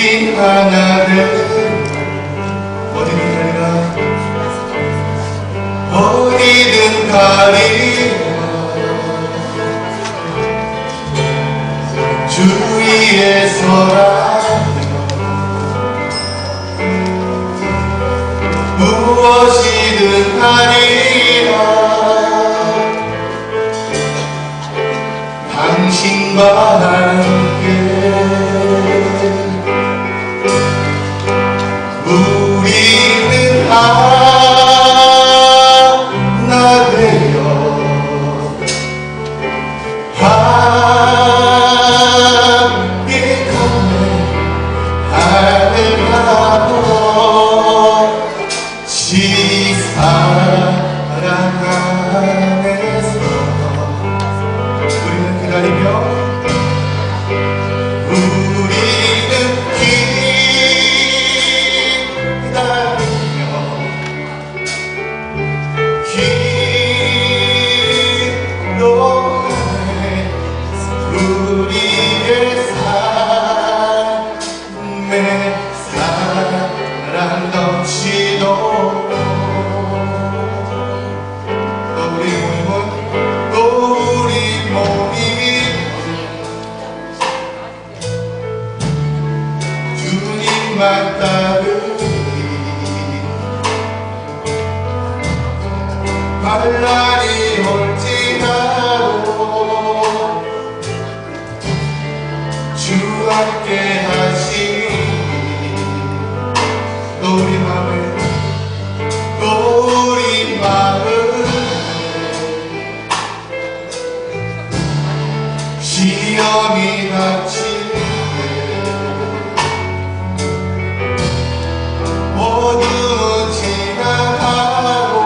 우리 하나를 어디든 가리라 어디든 가리라 주 위에 서라 무엇이든 하리라 당신과 함께 우리는 하나 되어 함께 걷네 하늘 가고 사랑 안에서 우리는 기다리며 기도하네 우리의 삶에 사랑 넘치도록 주님만 따르니 반란이 올지라도 주 함께 하시니 또 우리 마음을 시험이 닥치네 어두운 지나가고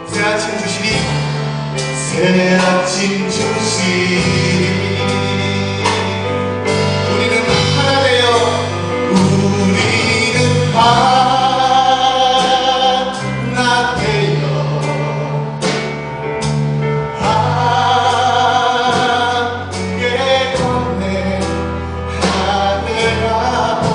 새아침 주시리 새아침 주시리 우리는 하나 되어 우리는 하나 되어 함께 걷네 하늘 아버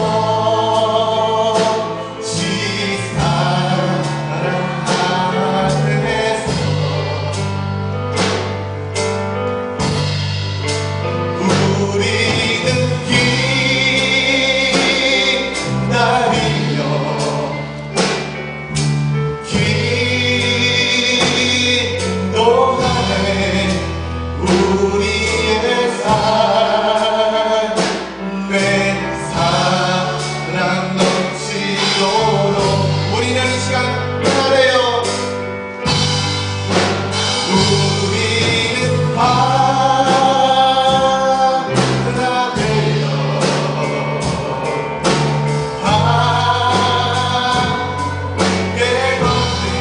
우리의 삶에 사랑 넘치도록 우리는 이 시간 하나래요 우리는 하나 되어 함께 걷네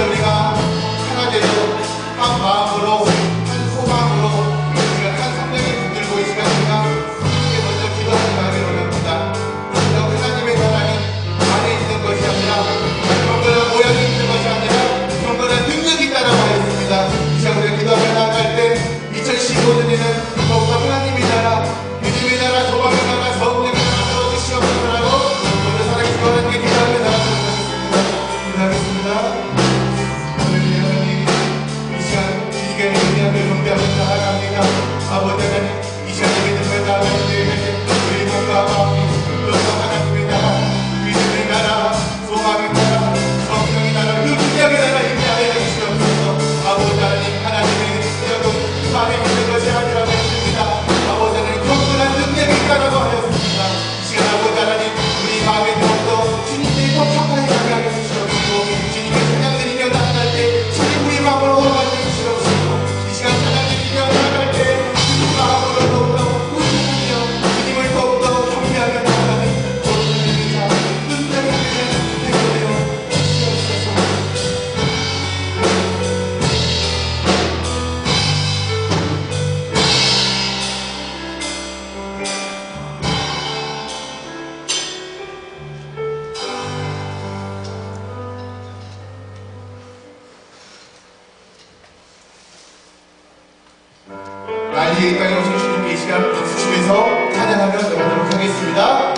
우리가 하나 되어 한 마음으로 한 소망으로 우리가 한 성령이 붙들고 이 시간 우리가 함께 먼저 기도하는 마음이 원합니다. 하나님의 나라는 안에 있는 것이 아니라 경건한 모양이 있는 것이 아니라 경건한 능력이 있다라고 하였습니다. 이 시간 우리가 기도하며 나아갈 때 2015년에는 더욱더 하나님의 나라 믿음의 나라 소망의 나라 성령의 나라로 주시옵소서라고 모든 사랑이 기도하는 게 기도하며 나아가는 것입니다. 기도하겠습니다. 경배하며 나아갑니다. 아버지 하나님 이 시간에 믿음을 나아갈 때에 우리 몸과 마음이 또한 하나님의 나라 믿음의 나라 소망의 나라 성령의 나라 능력의 나라 임재하여 주시옵소서. 아버지 하나님 하나님의 능력은 마음에 있는 것이 아니라고 했습니다. 아버지 하나님 경건한 능력이 있다라고 하였습니다. 이 시간 아버지 하나님 우리 마음에 더욱더 주님께 더 가까이 가게 하여 주시옵시고 주님의 찬양 드리며 나아갈 때 주님 우리 마음으로 허락해 주시옵시고 찬양드리며 나아갈 때 주님 마음으로 더욱더 우승하며 주님을 더욱더 경배하며 나아가는 모든 의자 눈물을 흘리는 행동되어 주시옵소서. 난리에 땅에 오신 주님께 이 시간 박수 치면서 찬양하며 나가도록 하겠습니다.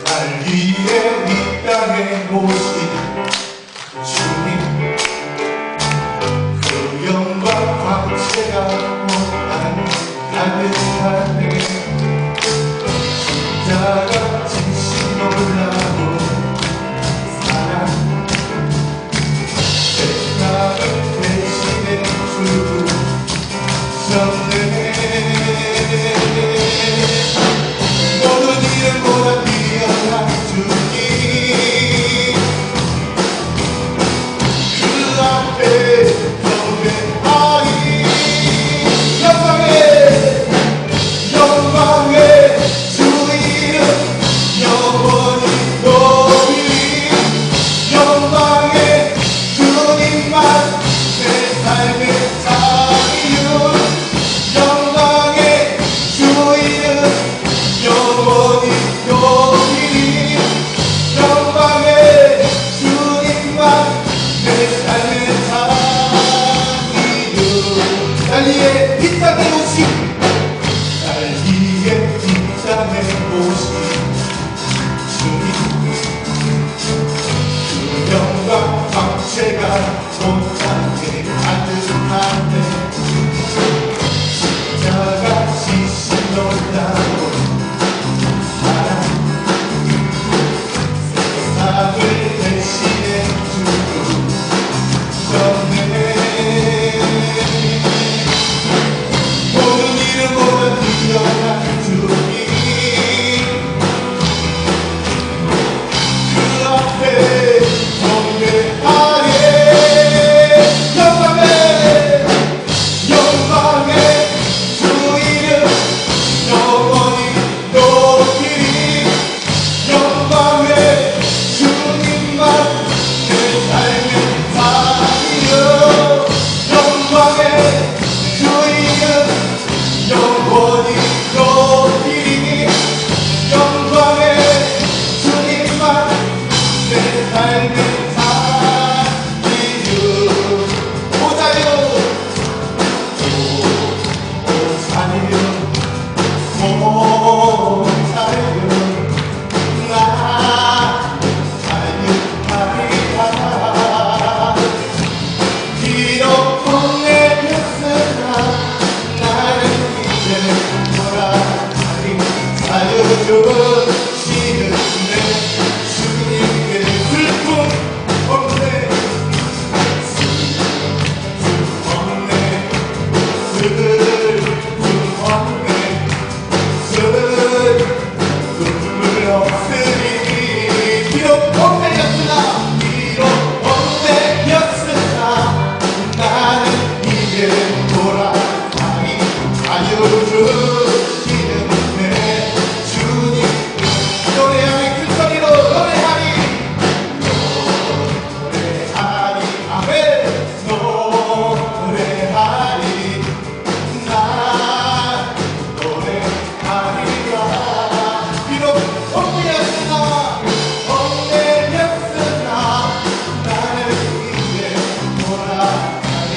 날 위해 이 땅에 오신 주님, 그 영광 광채가 못한 가득하네. 십자가 진심 놀라운 사랑, 세상을 대신해 주셨네. 모든 이름보다 뛰어난 주님, 그 앞에 경배하리. 영광의 주 이름 영원히 높이리. 영광의 주님만 내 삶의 자유. 영광의 주 이름 영원히 높이리. 영광의 주님만 내 삶의 자유. 날 위해 이 땅에 오신, 날 위해 이 땅에 오신 주님, 그 영광 광채가 못하게 가득한데. 십자가 지신 놀라운 사랑, 세상을 대신해 주셨네. 모든 이름보다 뛰어난 주님, 그 앞에 경배하리. 영광의 주 이름 영원히 높이리. 영광의 주님만 내 삶의 자유. 영광의 주 이름 영원히 높이리. 영광의 주님만 내 삶의 자유. 오자요 오자요 오자요, 나 자유하리라. 비록 혼내렸으나 나는 이제 돌아가리. 자유 주시는 내 주님께 슬픔 없네. 슬픔 없네. 슬픔 없네. 눈물 없으리. 비록 헛되었으나, 비록 헛되었으나 나는 이제 돌아가니. 자유 주시는 내 주님, 노래하리. 큰 소리로 노래하리. 노래하리. 아멘. 노래하리. 나 노래하리라. 비록 헛되었으나 나는 이제 돌아가니.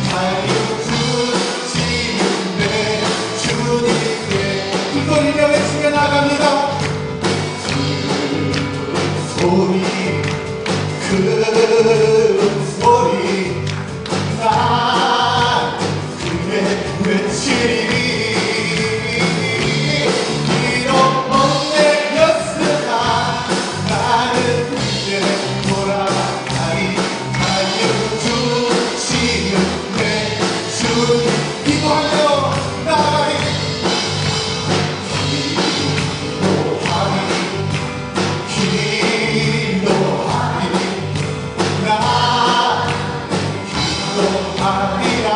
자유 주시는 내 주님께 큰 소리로 외치며 나갑니다. 큰 소리 난 그게 외치리. 비록 헛되었으나 나는 이제 돌아가니. 자유 주시는 내 주님, 기도하며 나가리. 기도하리. 나 기도하리라.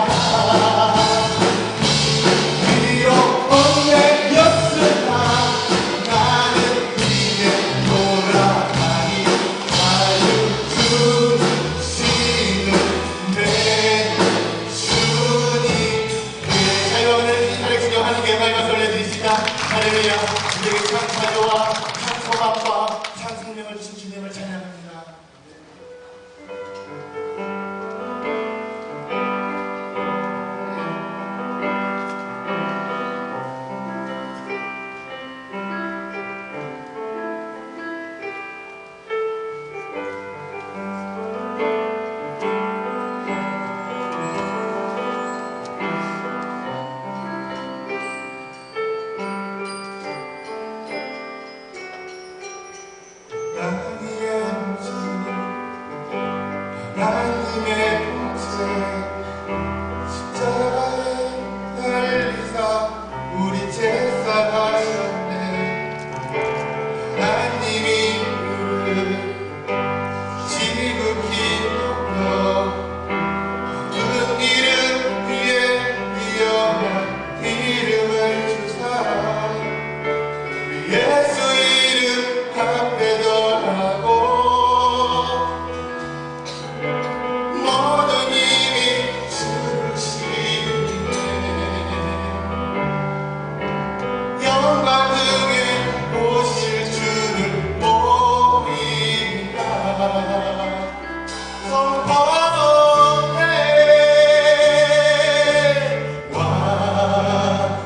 비록 헛되었으나 나는 이제 돌아가니. 자유 주시는 내 주님. 자유원을 이탈에 구경하는 게 말과 올려드리시다. 할렐루야. 우리에게 창조와 창소감과 창생명을 주신 주님을 찬양합니다. 십자가에 달리사 우리 제사하셨네. 하나님이 지극히 높여 그 이름 위에 위험한 이름을 주사 우리 예수 이름 앞에 전하고 모든 힘이 주시네. 영광 중에 오실 주를 보리라. 선포해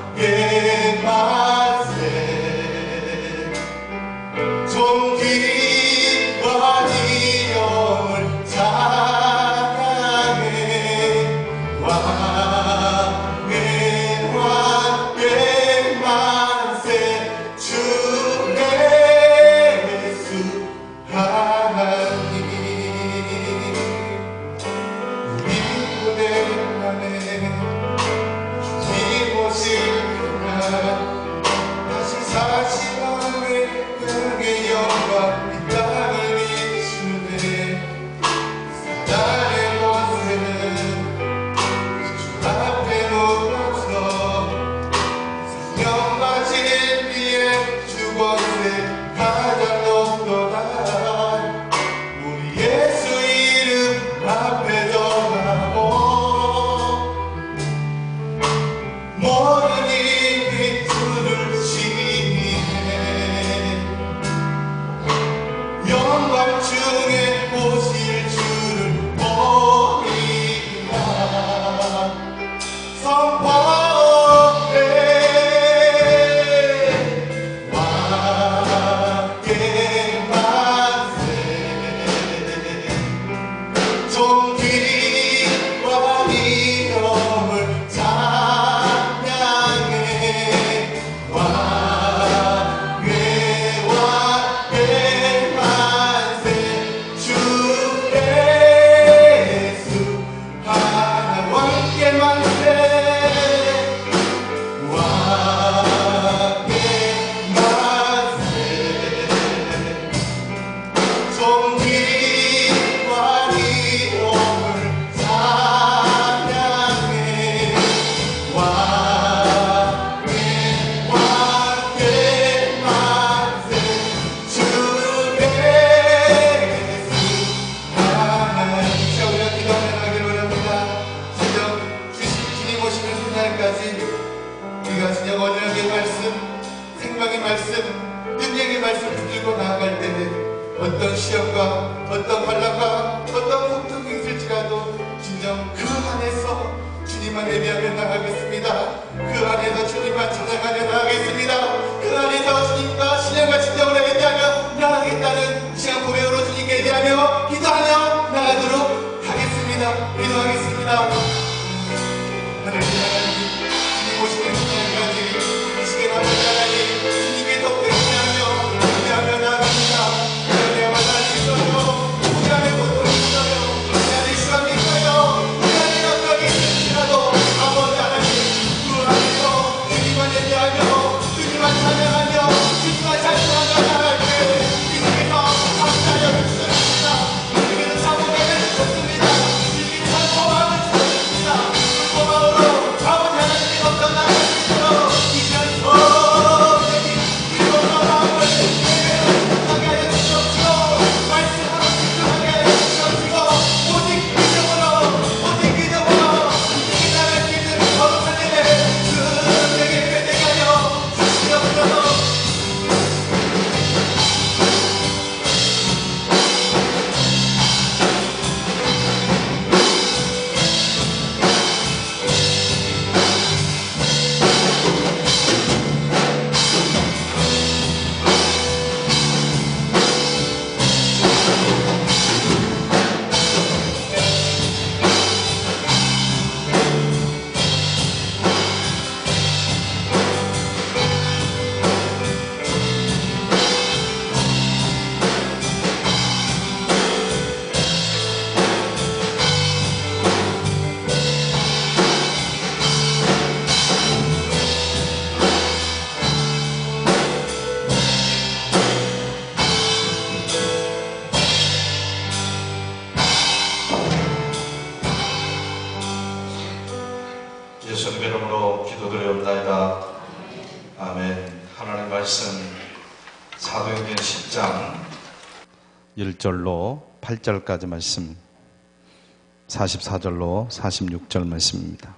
왕의 만세. 존귀와 영을 찬양해. 왕의 만세. 주 예수 하나님. 우리 무대 안에 주님 오실 그날 다시 사시나의 그의 영광 이 땅을 비추네. 사단의 권세는 주 앞에 무너져 생명과 진리의 주 권세 가장 높도다. 우리 예수 이름 앞에 전하고 모든 힘이 주를 시기해. 영광 중에 오실 주를 보리라. 선포해 왕의 만세. 존귀와 영을 찬양해. 왕의 만세. 주 예수 하나. 왕의 만세. 왕의 만세. 존귀와 영을 찬양해. 왕의 만세. 주 예수 하나님. 자, 우리가 기도하며 나가기를 원합니다. 진정 주님 오시는 그날까지 우리가 진정 언약의 말씀, 생명의 말씀, 능력의 말씀 붙들고 나아갈 때에 어떤 시험과 어떤 환난과 어떤 고통이 있을지라도 진정 그 안에서 주님만 예배하며 나가겠습니다. 그 안에서 주님만 찬양하며 나가겠습니다. 그 안에서 주님과 신령과 진정으로 예배하며 나가겠다는 시간 고백으로 주님께 예배하며 기도하며 나가도록 하겠습니다. 기도하겠습니다. 하나님, 주님 오시는 그날까지 이 시간 아버지 하나님 주님께 더욱 예배하며 나갑니다. 우리 안에 만남이 있어요. 우리 안에 고통이 있어요. 우리 안에 시험이 있어요. 우리 안에 걱정이 있을지라도 아버지 하나님 그 안에서 주님만 예배하며 주님만 찬양하며 주님만 찬송하며 예수님 이름으로 기도드리옵나이다. 아멘. 하나님 말씀 사도행전 10장 1절로 8절까지 말씀, 44절로 46절 말씀입니다.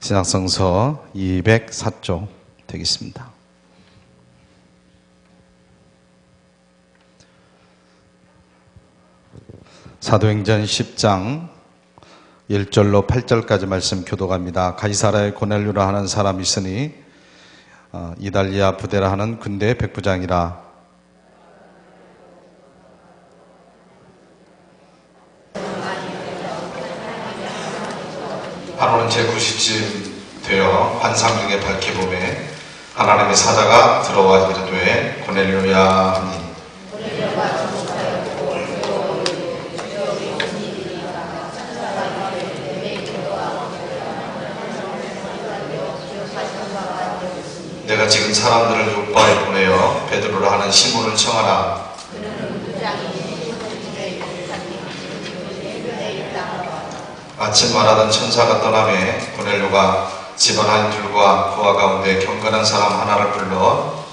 신약성서 204쪽 되겠습니다. 사도행전 10장 1절로 8절까지 말씀 교독합니다. 가이사라에 고넬료라 하는 사람이 있으니 이달리아 부데라 하는 군대의 백부장이라. 바로는 제9시쯤 되어 환상 중에 밝혀보매 하나님의 사자가 들어와 이르되 고넬료야 하니 내가 지금 사람들을 요바에 보내어 베드로라 하는 시몬을 청하라. 아침 말하던 천사가 떠나매 고넬료가 집안 하인들과 부하 가운데 경건한 사람 하나를 불러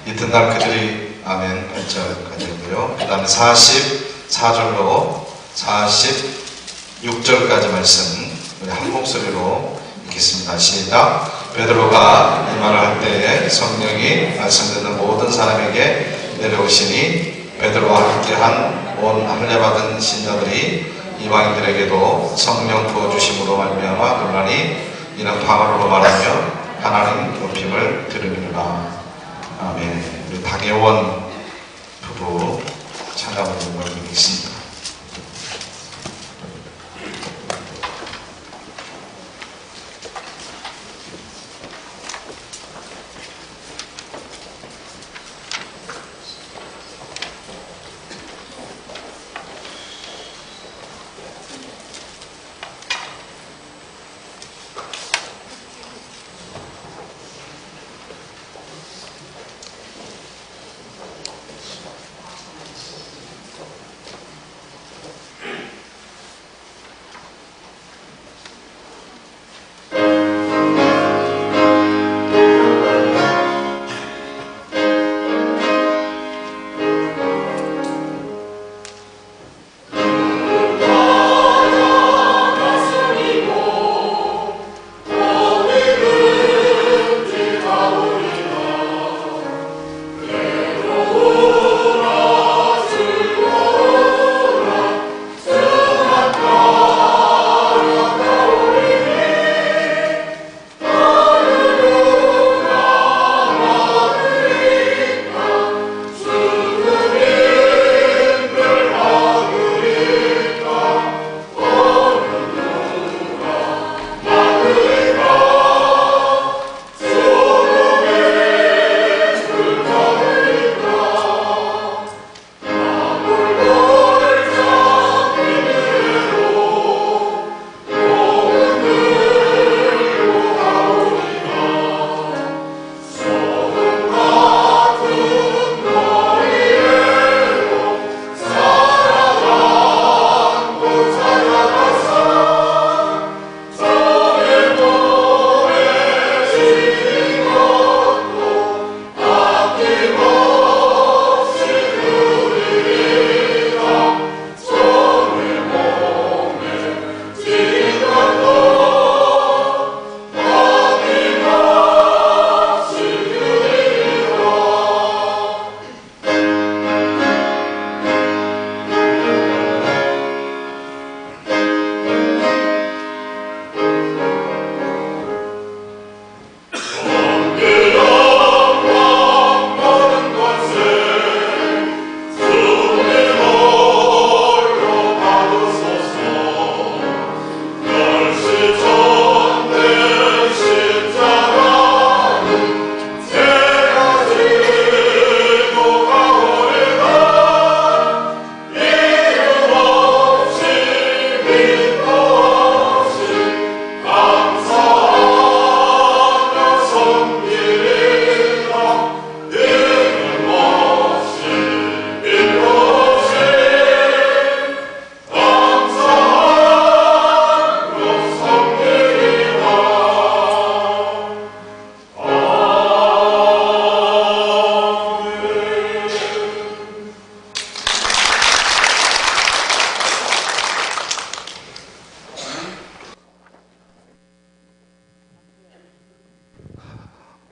이튿날 그들이 아멘 8절까지고요. 그 다음에 44절로 46절까지 말씀 우리 한 목소리로 읽겠습니다. 시작. 베드로가 이 말을 할 때에 성령이 말씀 듣는 모든 사람에게 내려오시니 베드로와 함께한 온 할례받은 신자들이 이방인들에게도 성령 부어주심으로 말미암아 놀라니 이는 방언으로 말하며 하나님 높임을 들으리라. 아멘. 우리 박예원 부부 찬양을 올리겠습니다.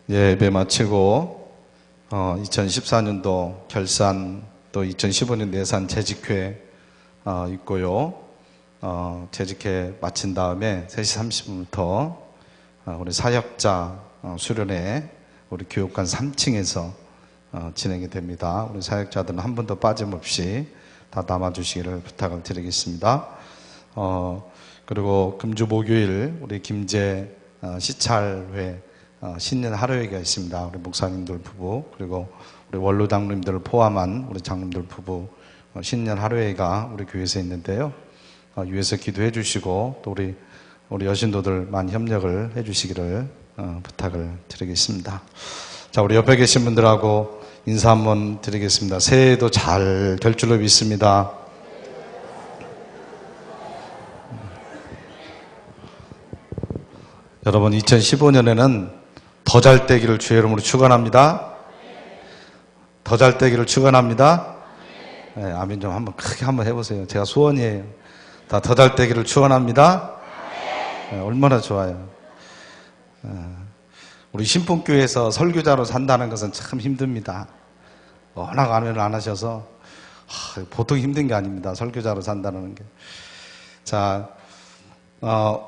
예배 마치고 2014년도 결산 또 2015년 예산 재직회 있고요. 재직회 마친 다음에 3시 30분부터 우리 사역자 수련회 우리 교육관 3층에서 진행이 됩니다. 우리 사역자들은 한 분도 빠짐없이 다 남아주시기를 부탁을 드리겠습니다. 그리고 금주 목요일 우리 김제 시찰회 신년 하루회가 있습니다. 우리 목사님들 부부 그리고 우리 원로 장로님들을 포함한 우리 장로님들 부부 신년 하루회가 우리 교회에서 있는데요. 위에서 기도해 주시고 또 우리 여신도들 많이 협력을 해 주시기를 부탁을 드리겠습니다. 자, 우리 옆에 계신 분들하고 인사 한번 드리겠습니다. 새해도 잘 될 줄로 믿습니다. 여러분 2015년에는 더 잘 되기를 주의 이름으로 축원합니다. 더 잘 되기를 축원합니다. 네, 아멘 좀 한번 크게 한번 해보세요. 제가 소원이에요. 다 더 잘 되기를 축원합니다. 네, 얼마나 좋아요. 우리 신풍교회에서 설교자로 산다는 것은 참 힘듭니다. 워낙 아멘을 안 하셔서 보통 힘든 게 아닙니다. 설교자로 산다는 게. 자,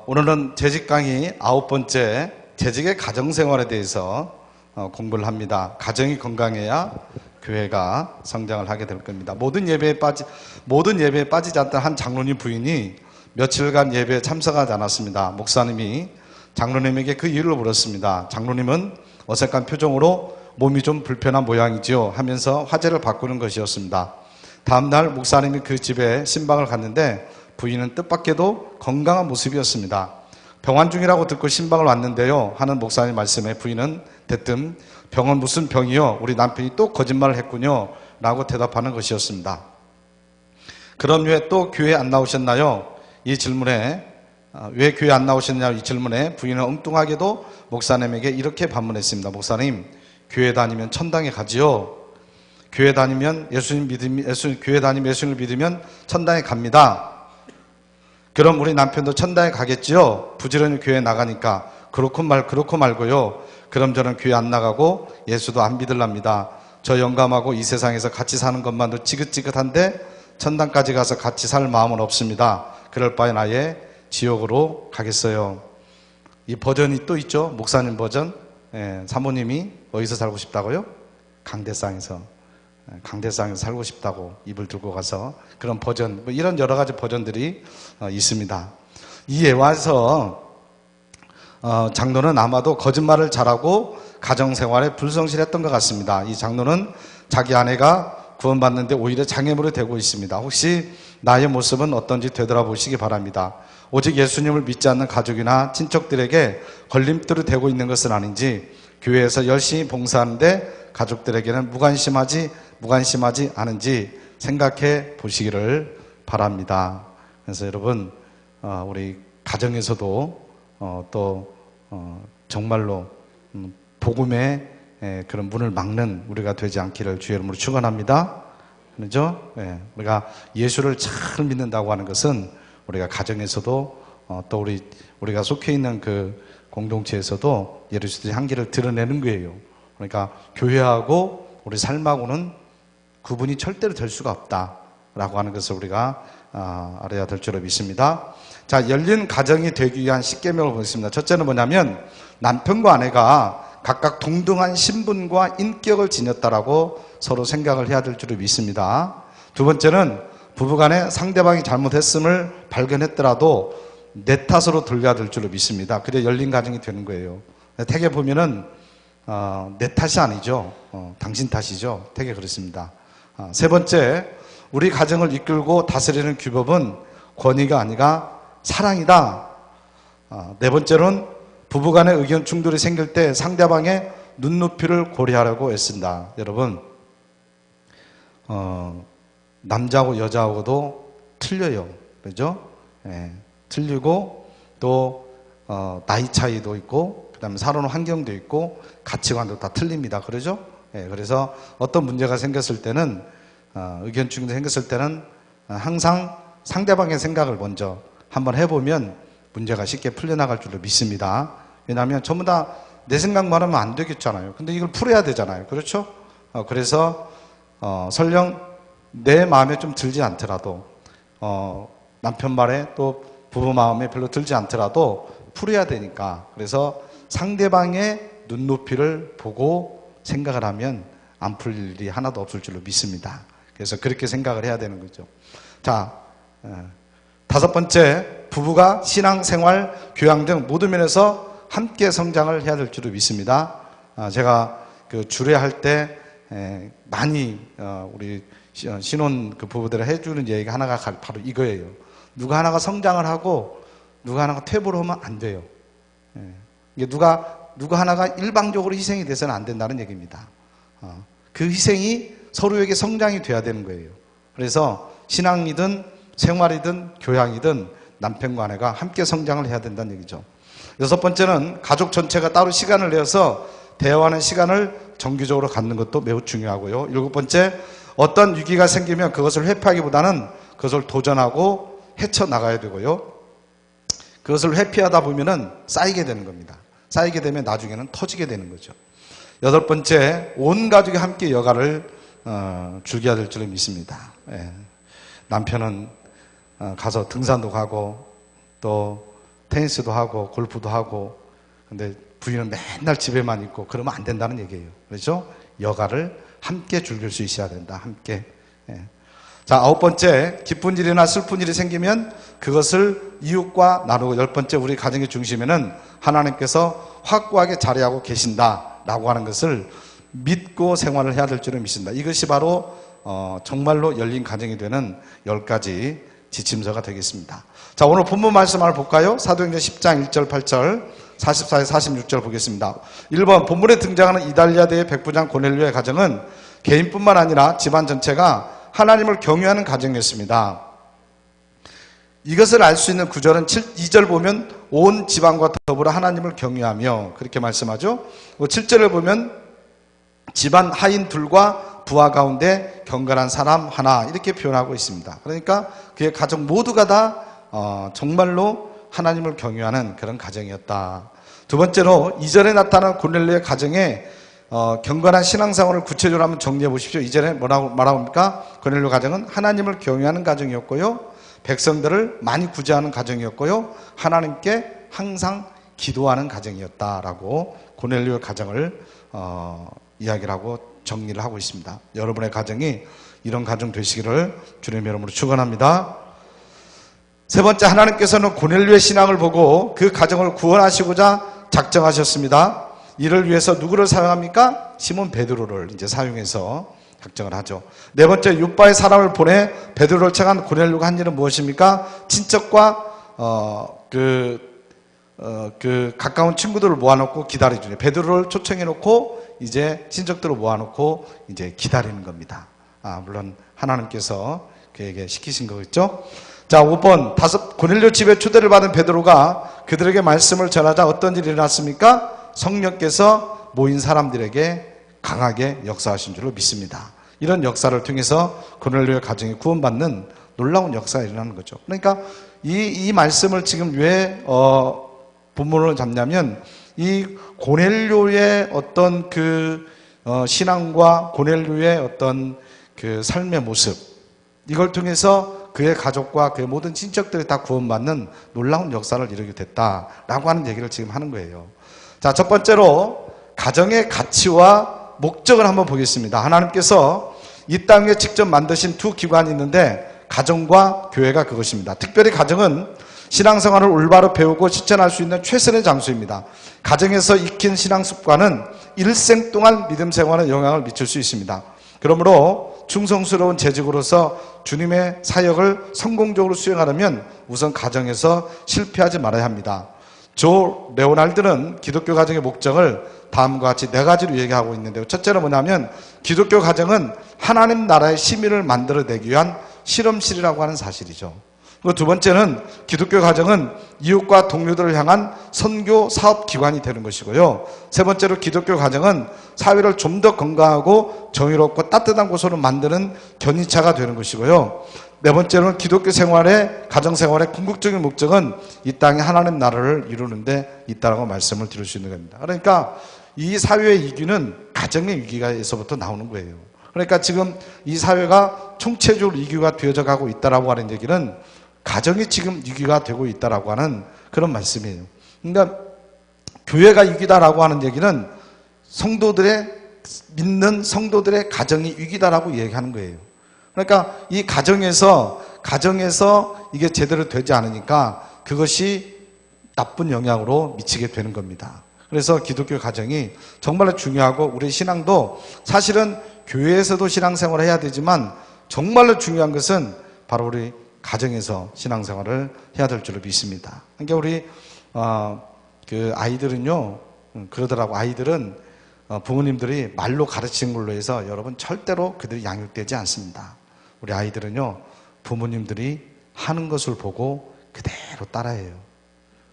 오늘은 재직 강의 9번째 재직의 가정생활에 대해서 공부를 합니다. 가정이 건강해야 교회가 성장을 하게 될 겁니다. 모든 예배에 빠지지 않던 한 장로님 부인이 며칠간 예배에 참석하지 않았습니다. 목사님이 장로님에게 그 이유를 물었습니다. 장로님은 어색한 표정으로 몸이 좀 불편한 모양이지요 하면서 화제를 바꾸는 것이었습니다. 다음날 목사님이 그 집에 신방을 갔는데 부인은 뜻밖에도 건강한 모습이었습니다. 병원 중이라고 듣고 신방을 왔는데요 하는 목사님 말씀에 부인은 대뜸 병원 무슨 병이요? 우리 남편이 또 거짓말을 했군요 라고 대답하는 것이었습니다. 그럼 왜 또 교회 안 나오셨나요? 이 질문에 왜 교회 안 나오셨냐고 이 질문에 부인은 엉뚱하게도 목사님에게 이렇게 반문했습니다. 목사님, 교회 다니면 천당에 가지요. 교회 다니면 교회 다니면 예수님을 믿으면 천당에 갑니다. 그럼 우리 남편도 천당에 가겠지요? 부지런히 교회 나가니까. 그렇고 말고요. 그럼 저는 교회 안 나가고 예수도 안 믿을랍니다. 저 영감하고 이 세상에서 같이 사는 것만도 지긋지긋한데 천당까지 가서 같이 살 마음은 없습니다. 그럴 바엔 아예 지옥으로 가겠어요. 이 버전이 또 있죠. 목사님 버전. 사모님이 어디서 살고 싶다고요? 강대상에서 살고 싶다고 입을 들고 가서 그런 버전, 이런 여러 가지 버전들이 있습니다. 이에 와서 장로는 아마도 거짓말을 잘하고 가정생활에 불성실했던 것 같습니다. 이 장로는 자기 아내가 구원받는데 오히려 장애물이 되고 있습니다. 혹시 나의 모습은 어떤지 되돌아보시기 바랍니다. 오직 예수님을 믿지 않는 가족이나 친척들에게 걸림돌이 되고 있는 것은 아닌지, 교회에서 열심히 봉사하는데 가족들에게는 무관심하지 않은지 생각해 보시기를 바랍니다. 그래서 여러분, 우리 가정에서도 또 정말로 복음의 그런 문을 막는 우리가 되지 않기를 주의 이름으로 축원합니다. 그렇죠? 우리가 예수를 잘 믿는다고 하는 것은 우리가 가정에서도 또 우리가 속해 있는 그 공동체에서도 예수의 향기를 드러내는 거예요. 그러니까 교회하고 우리 삶하고는 구분이 절대로 될 수가 없다라고 하는 것을 우리가 알아야 될 줄로 믿습니다. 자, 열린 가정이 되기 위한 10계명을 보겠습니다. 첫째는 뭐냐면 남편과 아내가 각각 동등한 신분과 인격을 지녔다라고 서로 생각을 해야 될 줄로 믿습니다. 두 번째는 부부간에 상대방이 잘못했음을 발견했더라도 내 탓으로 돌려야 될 줄로 믿습니다. 그래야 열린 가정이 되는 거예요. 되게 보면은 내 탓이 아니죠. 당신 탓이죠. 되게 그렇습니다. 세 번째, 우리 가정을 이끌고 다스리는 규범은 권위가 아니라 사랑이다. 네 번째로는 부부간의 의견 충돌이 생길 때 상대방의 눈높이를 고려하려고 애쓴다. 여러분, 남자하고 여자하고도 틀려요. 그죠? 틀리고 또 나이 차이도 있고 그다음에 살아오는 환경도 있고 가치관도 다 틀립니다. 그러죠? 그래서 어떤 문제가 생겼을 때는 의견 충돌이 생겼을 때는 항상 상대방의 생각을 먼저 한번 해보면 문제가 쉽게 풀려나갈 줄로 믿습니다. 왜냐하면 전부 다 내 생각만 하면 안 되겠잖아요. 근데 이걸 풀어야 되잖아요. 그렇죠? 그래서 설령 내 마음에 좀 들지 않더라도 남편 말에 또 부부 마음에 별로 들지 않더라도 풀어야 되니까, 그래서 상대방의 눈높이를 보고 생각을 하면 안 풀릴 일이 하나도 없을 줄로 믿습니다. 그래서 그렇게 생각을 해야 되는 거죠. 자, 다섯 번째, 부부가 신앙생활, 교양 등 모든 면에서 함께 성장을 해야 될 줄로 믿습니다. 제가 그 주례할 때 많이 우리 신혼 그 부부들을 해주는 얘기가 하나가 바로 이거예요. 누가 하나가 성장을 하고 누가 하나가 퇴보를 하면 안 돼요. 이게 누가 하나가 일방적으로 희생이 돼서는 안 된다는 얘기입니다. 그 희생이 서로에게 성장이 돼야 되는 거예요. 그래서 신앙이든 생활이든 교양이든 남편과 아내가 함께 성장을 해야 된다는 얘기죠. 여섯 번째는 가족 전체가 따로 시간을 내어서 대화하는 시간을 정기적으로 갖는 것도 매우 중요하고요. 일곱 번째, 어떤 위기가 생기면 그것을 회피하기보다는 그것을 도전하고 헤쳐나가야 되고요. 그것을 회피하다 보면은 쌓이게 되는 겁니다. 쌓이게 되면 나중에는 터지게 되는 거죠. 여덟 번째, 온 가족이 함께 여가를 즐겨야 될 줄을 믿습니다. 남편은 가서 등산도 가고 또 테니스도 하고 골프도 하고, 근데 부인은 맨날 집에만 있고 그러면 안 된다는 얘기예요. 그렇죠? 여가를 함께 즐길 수 있어야 된다. 함께. 자, 아홉 번째, 기쁜 일이나 슬픈 일이 생기면 그것을 이웃과 나누고, 열 번째, 우리 가정의 중심에는 하나님께서 확고하게 자리하고 계신다라고 하는 것을 믿고 생활을 해야 될 줄을 믿습니다. 이것이 바로 정말로 열린 가정이 되는 10가지 지침서가 되겠습니다. 자, 오늘 본문 말씀 하나 볼까요? 사도행전 10장 1절 8절 44에 46절 보겠습니다. 1번, 본문에 등장하는 이달리아대의 백부장 고넬료의 가정은 개인뿐만 아니라 집안 전체가 하나님을 경외하는 가정이었습니다. 이것을 알 수 있는 구절은 2절 보면 온 집안과 더불어 하나님을 경외하며 그렇게 말씀하죠. 7절을 보면 집안 하인 둘과 부하 가운데 경건한 사람 하나, 이렇게 표현하고 있습니다. 그러니까 그의 가족 모두가 다 정말로 하나님을 경외하는 그런 가정이었다. 두 번째로 2절에 나타난 고넬료의 가정에 경건한 신앙생활을 구체적으로 한번 정리해 보십시오. 2절에 뭐라고 말합니까? 고넬료 가정은 하나님을 경외하는 가정이었고요, 백성들을 많이 구제하는 가정이었고요, 하나님께 항상 기도하는 가정이었다라고 고넬료의 가정을 이야기를 하고 정리를 하고 있습니다. 여러분의 가정이 이런 가정 되시기를 주님의 이름으로 축원합니다. 세 번째, 하나님께서는 고넬료의 신앙을 보고 그 가정을 구원하시고자 작정하셨습니다. 이를 위해서 누구를 사용합니까? 시몬 베드로를 이제 사용해서 작정을 하죠. 네 번째, 욥바의 사람을 보내 베드로를 청한 고넬료가 한 일은 무엇입니까? 친척과 가까운 친구들을 모아놓고 기다려주네. 베드로를 초청해놓고 이제 친척들을 모아놓고 이제 기다리는 겁니다. 물론 하나님께서 그에게 시키신 거겠죠. 자, 5번, 고넬료 집에 초대를 받은 베드로가 그들에게 말씀을 전하자 어떤 일이 일어났습니까? 성령께서 모인 사람들에게 강하게 역사하신 줄로 믿습니다. 이런 역사를 통해서 고넬료의 가정이 구원받는 놀라운 역사가 일어나는 거죠. 그러니까 이 말씀을 지금 왜 본문으로 잡냐면, 이 고넬료의 어떤 신앙과 고넬료의 어떤 그 삶의 모습, 이걸 통해서 그의 가족과 그의 모든 친척들이 다 구원받는 놀라운 역사를 이루게 됐다라고 하는 얘기를 지금 하는 거예요. 자, 첫 번째로 가정의 가치와 목적을 한번 보겠습니다. 하나님께서 이 땅에 직접 만드신 두 기관이 있는데 가정과 교회가 그것입니다. 특별히 가정은 신앙생활을 올바로 배우고 실천할 수 있는 최선의 장소입니다. 가정에서 익힌 신앙 습관은 일생 동안 믿음 생활에 영향을 미칠 수 있습니다. 그러므로 충성스러운 재직으로서 주님의 사역을 성공적으로 수행하려면 우선 가정에서 실패하지 말아야 합니다. 조 레오날드는 기독교 가정의 목적을 다음과 같이 4가지로 얘기하고 있는데요. 첫째는 뭐냐면, 기독교 가정은 하나님 나라의 시민을 만들어내기 위한 실험실이라고 하는 사실이죠. 그리고 두 번째는 기독교 가정은 이웃과 동료들을 향한 선교 사업 기관이 되는 것이고요. 세 번째로 기독교 가정은 사회를 좀 더 건강하고 정의롭고 따뜻한 곳으로 만드는 견인차가 되는 것이고요. 네 번째로는 기독교 생활의 가정 생활의 궁극적인 목적은 이 땅에 하나님 나라를 이루는 데 있다라고 말씀을 드릴 수 있는 겁니다. 그러니까 이 사회의 위기는 가정의 위기가에서부터 나오는 거예요. 그러니까 지금 이 사회가 총체적으로 위기가 되어져 가고 있다라고 하는 얘기는 가정이 지금 위기가 되고 있다라고 하는 그런 말씀이에요. 그러니까 교회가 위기다라고 하는 얘기는 믿는 성도들의 가정이 위기다라고 얘기하는 거예요. 그러니까 이 가정에서 이게 제대로 되지 않으니까 그것이 나쁜 영향으로 미치게 되는 겁니다. 그래서 기독교 가정이 정말로 중요하고 우리 신앙도 사실은 교회에서도 신앙생활을 해야 되지만 정말로 중요한 것은 바로 우리 가정에서 신앙생활을 해야 될 줄로 믿습니다. 그러니까 우리 그 아이들은요 그러더라고. 아이들은 부모님들이 말로 가르치는 걸로 해서 여러분 절대로 그들이 양육되지 않습니다. 우리 아이들은요 부모님들이 하는 것을 보고 그대로 따라해요.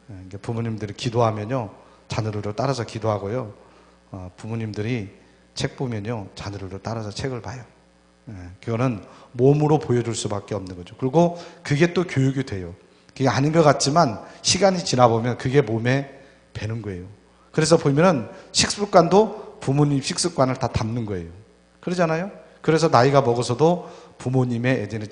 그러니까 부모님들이 기도하면요 자녀들도 따라서 기도하고요. 부모님들이 책 보면요 자녀들도 따라서 책을 봐요. 그거는 몸으로 보여줄 수밖에 없는 거죠. 그리고 그게 또 교육이 돼요. 그게 아닌 것 같지만 시간이 지나 보면 그게 몸에 배는 거예요. 그래서 보면은 식습관도 부모님 식습관을 다 담는 거예요. 그러잖아요. 그래서 나이가 먹어서도 부모님의 예전에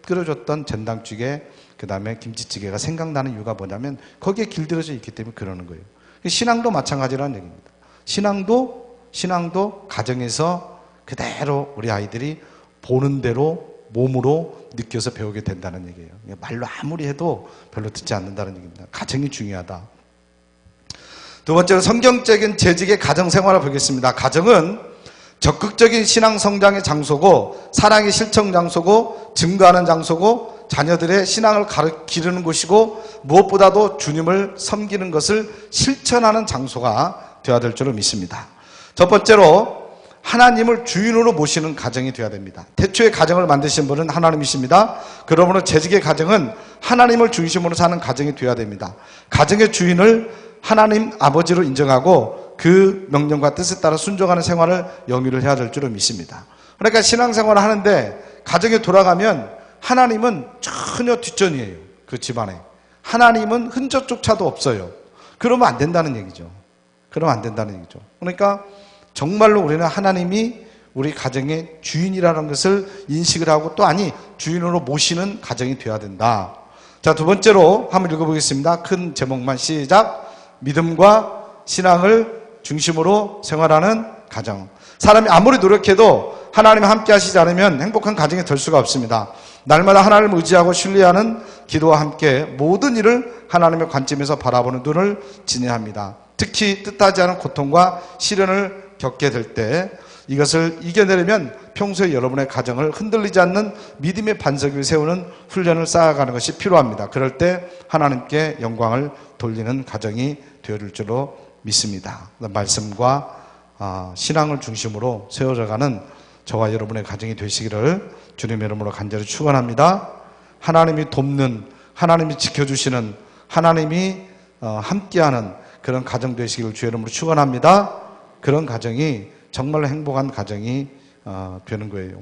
끓여줬던 된장찌개, 그 다음에 김치찌개가 생각나는 이유가 뭐냐면 거기에 길들여져 있기 때문에 그러는 거예요. 신앙도 마찬가지라는 얘기입니다. 신앙도 가정에서 그대로 우리 아이들이 보는 대로 몸으로 느껴서 배우게 된다는 얘기예요. 말로 아무리 해도 별로 듣지 않는다는 얘기입니다. 가정이 중요하다. 두 번째로 성경적인 재직의 가정생활을 보겠습니다. 가정은 적극적인 신앙 성장의 장소고 사랑의 실천 장소고 증거하는 장소고 자녀들의 신앙을 기르는 곳이고 무엇보다도 주님을 섬기는 것을 실천하는 장소가 되어야 될 줄로 믿습니다. 첫 번째로 하나님을 주인으로 모시는 가정이 되어야 됩니다. 태초에 가정을 만드신 분은 하나님이십니다. 그러므로 재직의 가정은 하나님을 중심으로 사는 가정이 되어야 됩니다. 가정의 주인을 하나님 아버지로 인정하고 그 명령과 뜻에 따라 순종하는 생활을 영위를 해야 될 줄로 믿습니다. 그러니까 신앙생활을 하는데 가정에 돌아가면 하나님은 전혀 뒷전이에요. 그 집안에. 하나님은 흔적조차도 없어요. 그러면 안 된다는 얘기죠. 그러니까 정말로 우리는 하나님이 우리 가정의 주인이라는 것을 인식을 하고 또 주인으로 모시는 가정이 되어야 된다. 자, 두 번째로 한번 읽어보겠습니다. 큰 제목만 시작. 믿음과 신앙을 중심으로 생활하는 가정. 사람이 아무리 노력해도 하나님이 함께 하시지 않으면 행복한 가정이 될 수가 없습니다. 날마다 하나님을 의지하고 신뢰하는 기도와 함께 모든 일을 하나님의 관점에서 바라보는 눈을 지녀야 합니다. 특히 뜻하지 않은 고통과 시련을 겪게 될 때 이것을 이겨내려면 평소에 여러분의 가정을 흔들리지 않는 믿음의 반석 위에 세우는 훈련을 쌓아가는 것이 필요합니다. 그럴 때 하나님께 영광을 돌리는 가정이 되어질 줄로 믿습니다. 말씀과 신앙을 중심으로 세워져가는 저와 여러분의 가정이 되시기를 주님의 이름으로 간절히 축원합니다. 하나님이 돕는, 하나님이 지켜주시는, 하나님이 함께하는 그런 가정 되시기를 주의 이름으로 축원합니다. 그런 가정이 정말로 행복한 가정이 되는 거예요.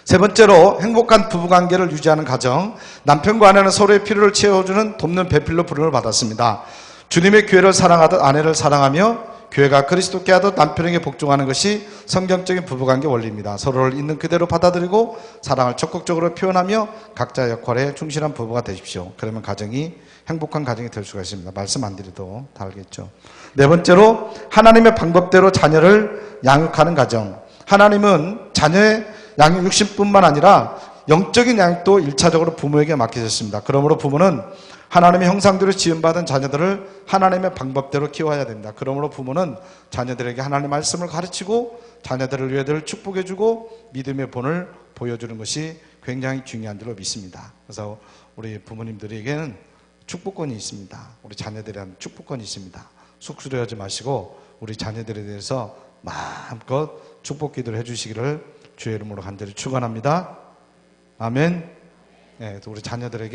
세 번째로 행복한 부부관계를 유지하는 가정. 남편과 아내는 서로의 필요를 채워주는 돕는 배필로 부름을 받았습니다. 주님의 교회를 사랑하듯 아내를 사랑하며 교회가 그리스도께 하듯 남편에게 복종하는 것이 성경적인 부부관계 원리입니다. 서로를 있는 그대로 받아들이고 사랑을 적극적으로 표현하며 각자의 역할에 충실한 부부가 되십시오. 그러면 가정이 행복한 가정이 될 수가 있습니다. 말씀 안 드려도 다 알겠죠. 네 번째로 하나님의 방법대로 자녀를 양육하는 가정. 하나님은 자녀의 양육 육신뿐만 아니라 영적인 양육도 1차적으로 부모에게 맡기셨습니다. 그러므로 부모는 하나님의 형상대로 지음받은 자녀들을 하나님의 방법대로 키워야 됩니다. 그러므로 부모는 자녀들에게 하나님의 말씀을 가르치고 자녀들을 위해 축복해주고 믿음의 본을 보여주는 것이 굉장히 중요한 줄로 믿습니다. 그래서 우리 부모님들에게는 축복권이 있습니다. 우리 자녀들에 대한 축복권이 있습니다. 쑥스러워하지 마시고 우리 자녀들에 대해서 마음껏 축복 기도를 해주시기를 주의 이름으로 간절히 축원합니다. 아멘. 예, 또 우리 자녀들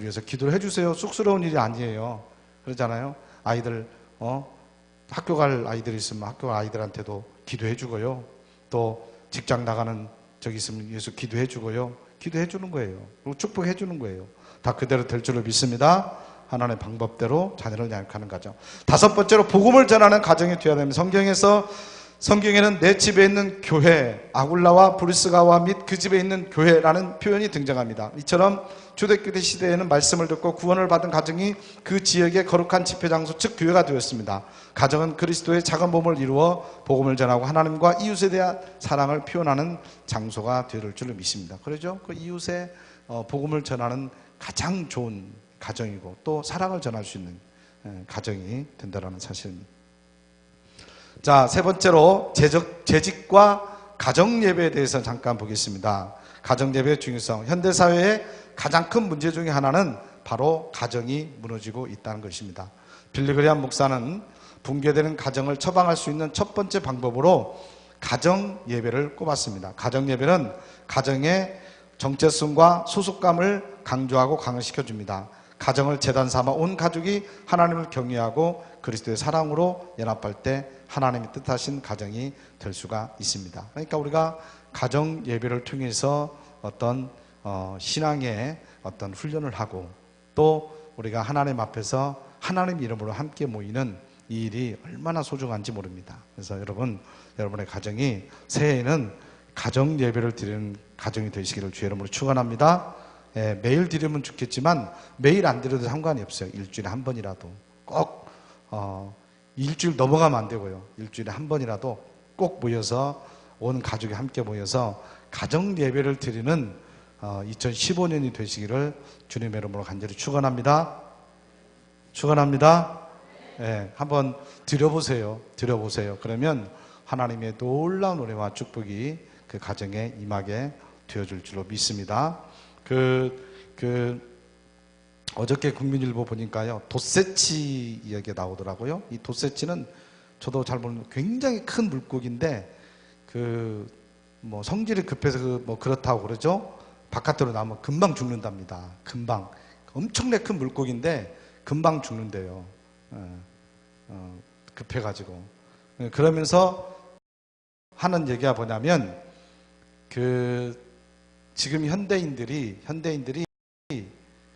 위해서 기도를 해주세요. 쑥스러운 일이 아니에요. 그러잖아요. 아이들 학교 갈 아이들이 있으면 학교 갈 아이들한테도 기도해주고요. 또 직장 나가는 저기 있으면 위해서 기도해주고요. 기도해주는 거예요. 그리고 축복해주는 거예요. 다 그대로 될 줄로 믿습니다. 하나님의 방법대로 자녀를 양육하는 가정. 다섯 번째로 복음을 전하는 가정이 되어야 됩니다. 성경에는 내 집에 있는 교회, 아굴라와 브리스가와 및 그 집에 있는 교회라는 표현이 등장합니다. 이처럼 초대교회 시대에는 말씀을 듣고 구원을 받은 가정이 그 지역의 거룩한 집회장소, 즉 교회가 되었습니다. 가정은 그리스도의 작은 몸을 이루어 복음을 전하고 하나님과 이웃에 대한 사랑을 표현하는 장소가 될 줄로 믿습니다. 그러죠? 그 이웃에 복음을 전하는 가장 좋은 가정이고 또 사랑을 전할 수 있는 가정이 된다는 사실입니다. 자, 세 번째로 재직과 가정예배에 대해서 잠깐 보겠습니다. 가정예배의 중요성. 현대사회의 가장 큰 문제 중에 하나는 바로 가정이 무너지고 있다는 것입니다. 빌리그리암 목사는 붕괴되는 가정을 처방할 수 있는 첫 번째 방법으로 가정예배를 꼽았습니다. 가정예배는 가정의 정체성과 소속감을 강조하고 강화시켜줍니다. 가정을 재단 삼아 온 가족이 하나님을 경외하고 그리스도의 사랑으로 연합할 때 하나님이 뜻하신 가정이 될 수가 있습니다. 그러니까 우리가 가정 예배를 통해서 어떤 신앙의 어떤 훈련을 하고 또 우리가 하나님 앞에서 하나님 이름으로 함께 모이는 이 일이 얼마나 소중한지 모릅니다. 그래서 여러분의 가정이 새해에는 가정 예배를 드리는 가정이 되시기를 주의 이름으로 축원합니다. 예, 매일 드리면 좋겠지만 매일 안 드려도 상관이 없어요. 일주일에 한 번이라도 꼭 일주일 넘어가면 안 되고요. 일주일에 한 번이라도 꼭 모여서 온 가족이 함께 모여서 가정 예배를 드리는 2015년이 되시기를 주님의 이름으로 간절히 축원합니다. 축원합니다. 예, 한번 드려보세요. 그러면 하나님의 놀라운 은혜와 축복이 그 가정에 임하게 되어줄 줄로 믿습니다. 어저께 국민일보 보니까요, 돛새치 이야기가 나오더라고요. 이 돛새치는 저도 잘 모르는 굉장히 큰 물고기인데, 성질이 급해서 그렇다고 그러죠. 바깥으로 나오면 금방 죽는답니다. 금방. 엄청나게 큰 물고기인데, 금방 죽는데요. 급해가지고. 그러면서 하는 얘기가 뭐냐면, 지금 현대인들이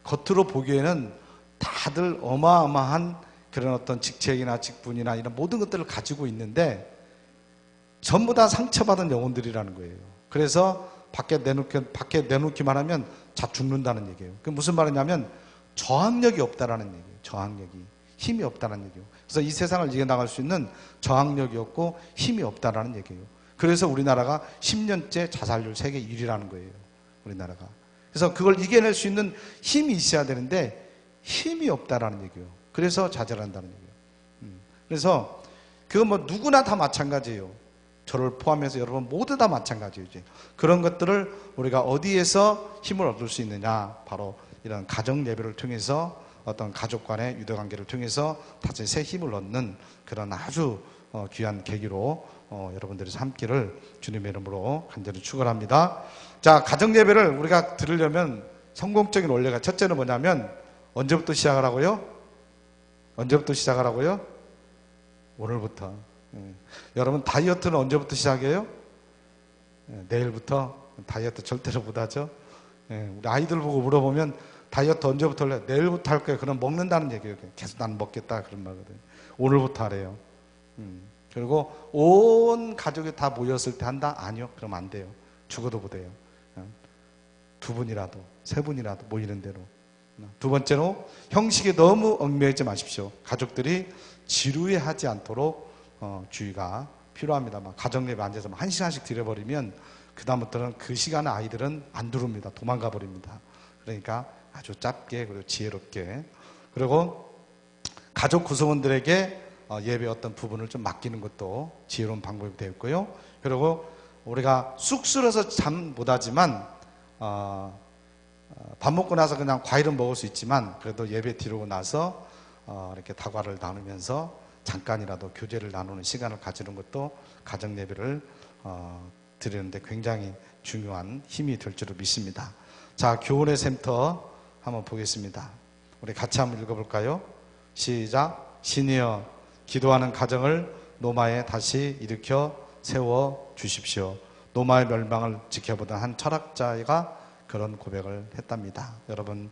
겉으로 보기에는 다들 어마어마한 그런 어떤 직책이나 직분이나 이런 모든 것들을 가지고 있는데 전부 다 상처받은 영혼들이라는 거예요. 그래서 밖에 내놓기만 하면 다 죽는다는 얘기예요. 그게 무슨 말이냐면 저항력이 없다라는 얘기예요. 저항력이. 힘이 없다는 얘기예요. 그래서 이 세상을 이겨나갈 수 있는 저항력이 없고 힘이 없다라는 얘기예요. 그래서 우리나라가 10년째 자살률 세계 1위라는 거예요. 우리나라가. 그래서 그걸 이겨낼 수 있는 힘이 있어야 되는데 힘이 없다라는 얘기예요. 그래서 좌절한다는 얘기예요. 그래서 그건 누구나 다 마찬가지예요. 저를 포함해서 여러분 모두 다 마찬가지예요. 이제 그런 것들을 우리가 어디에서 힘을 얻을 수 있느냐? 바로 이런 가정 예배를 통해서 어떤 가족 간의 유대관계를 통해서 다시 새 힘을 얻는 그런 아주 귀한 계기로 여러분들이 삼기를 주님의 이름으로 간절히 축원합니다. 자, 가정 예배를 우리가 들으려면 성공적인 원리가 첫째는 뭐냐면 언제부터 시작하라고요? 오늘부터. 여러분 다이어트는 언제부터 시작해요? 내일부터. 다이어트 절대로 못하죠. 우리 아이들 보고 물어보면 다이어트 언제부터 할래? 내일부터 할 거예요. 그럼 먹는다는 얘기예요. 계속 난 먹겠다 그런 말거든요. 오늘부터 하래요. 그리고 온 가족이 다 모였을 때 한다? 아니요. 그럼 안 돼요. 죽어도 못해요. 두 분이라도 세 분이라도 모이는 대로. 두 번째로 형식에 너무 얽매이지 마십시오. 가족들이 지루해하지 않도록 주의가 필요합니다. 가정예배 앉아서 1시간씩 드려버리면 그 다음부터는 그 시간에 아이들은 안 들어옵니다. 도망가 버립니다. 그러니까 아주 짧게 그리고 지혜롭게, 그리고 가족 구성원들에게 예배 어떤 부분을 좀 맡기는 것도 지혜로운 방법이 되었고요. 그리고 우리가 쑥스러워서 잠 못하지만 밥 먹고 나서 그냥 과일은 먹을 수 있지만 그래도 예배 드리고 나서 이렇게 다과를 나누면서 잠깐이라도 교제를 나누는 시간을 가지는 것도 가정 예배를 드리는데 굉장히 중요한 힘이 될 줄로 믿습니다. 자, 교훈의 샘터 한번 보겠습니다. 우리 같이 한번 읽어볼까요? 시작. 신이여 기도하는 가정을 노마에 다시 일으켜 세워 주십시오. 노마의 멸망을 지켜보던 한 철학자가 그런 고백을 했답니다. 여러분,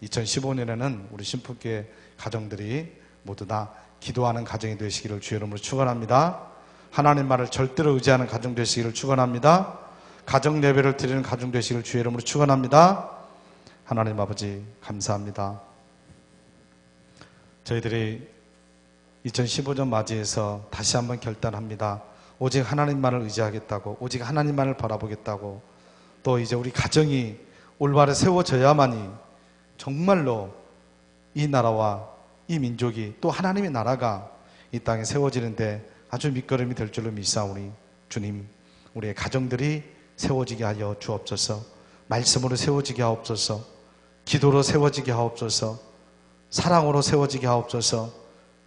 2015년에는 우리 신풍교회 가정들이 모두 다 기도하는 가정이 되시기를 주의 이름으로 축원합니다. 하나님 말을 절대로 의지하는 가정 되시기를 축원합니다. 가정 예배를 드리는 가정 되시기를 주의 이름으로 축원합니다. 하나님 아버지 감사합니다. 저희들이 2015년 맞이해서 다시 한번 결단합니다. 오직 하나님만을 의지하겠다고, 오직 하나님만을 바라보겠다고, 또 이제 우리 가정이 올바로 세워져야만이 정말로 이 나라와 이 민족이 또 하나님의 나라가 이 땅에 세워지는데 아주 밑거름이 될 줄로 믿사오니 주님, 우리의 가정들이 세워지게 하여 주옵소서. 말씀으로 세워지게 하옵소서. 기도로 세워지게 하옵소서. 사랑으로 세워지게 하옵소서.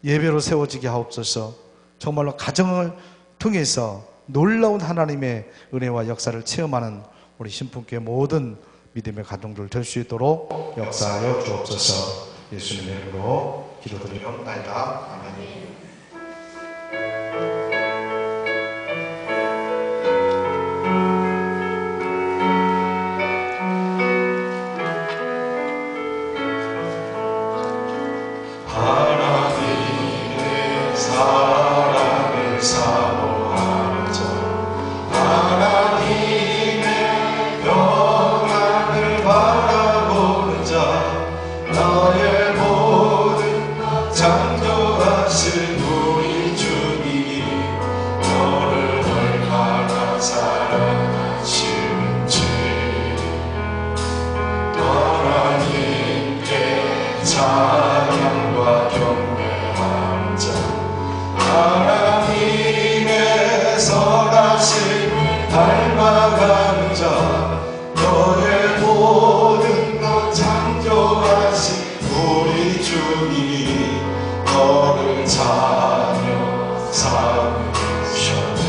예배로 세워지게 하옵소서. 정말로 가정을 통해서 놀라운 하나님의 은혜와 역사를 체험하는 우리 신풍교회 모든 믿음의 가정들 될 수 있도록 역사하여 주옵소서. 예수님의 이름으로 기도드리옵나이다. 아멘. 하나님의 사랑을 사모하는 자, 하나님의 영광을 바라보는 자, 너의 모든 창조하신 우리 주님이 너를 얼마나 사랑하시는지 하나님께 찬양과 경배하는 자, 하나님의 선하심을 닮아가는 자, 너의 모든 것 창조하신 우리 주님이 너를 자녀 삼으셨네.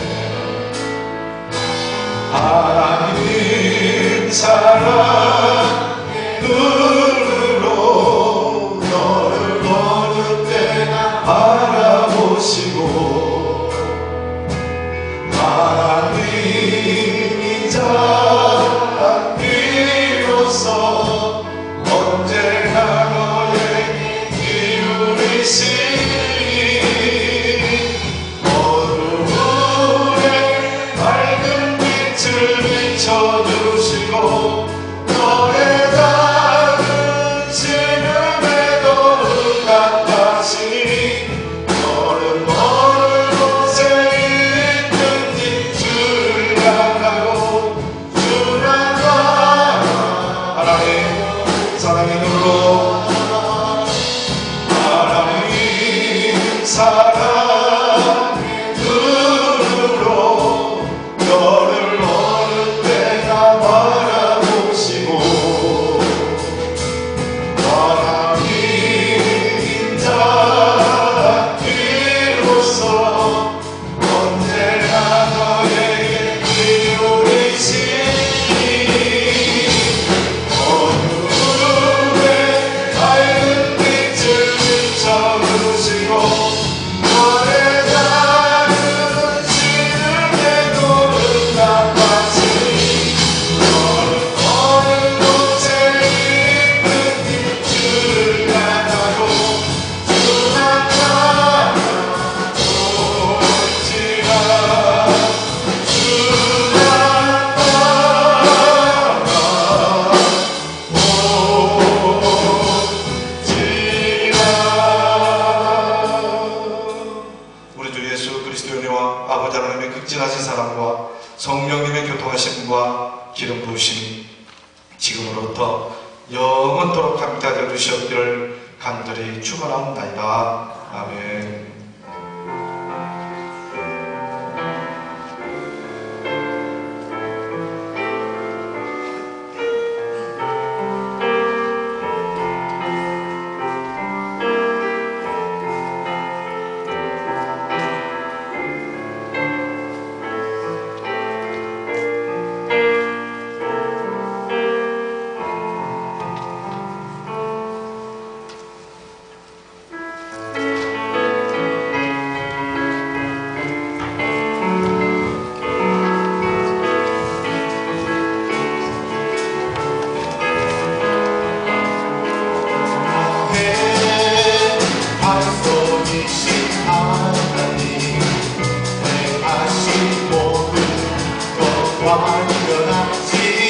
하나님 사랑의 눈으로 너를 어느 때나 바라보시고 하나님이자 비로소 언제나 너에게 기울이시니 어두움에 밝은 빛을 비춰주시고 너의 다른 지름에도 응답하시니 너는 어느 곳에 있든지 주를 향하고 주만 바라. 하나님 사랑의 눈으로 하나님 사랑의 눈으로 너를 어느 때나 바라보시고 하나님 자 비로소 언제나 너에게 기울이시니 어두움에 밝은 빛을 비춰주시고 너의 다른 지름에도 응답하시니 너는 어느 곳에 있든지 주를 향하고 주만 바라볼지라. 우리 주 예수 그리스도의 은혜와 아버지 하나님의 극진하신 사랑과 성령님의 교통하심과 기름 부으심이 지금으로부터 영원토록 함께하여 주시옵기를 간절히 축원하옵나이다. 아멘. 이신 하나님 행하신 모든 것 완전하신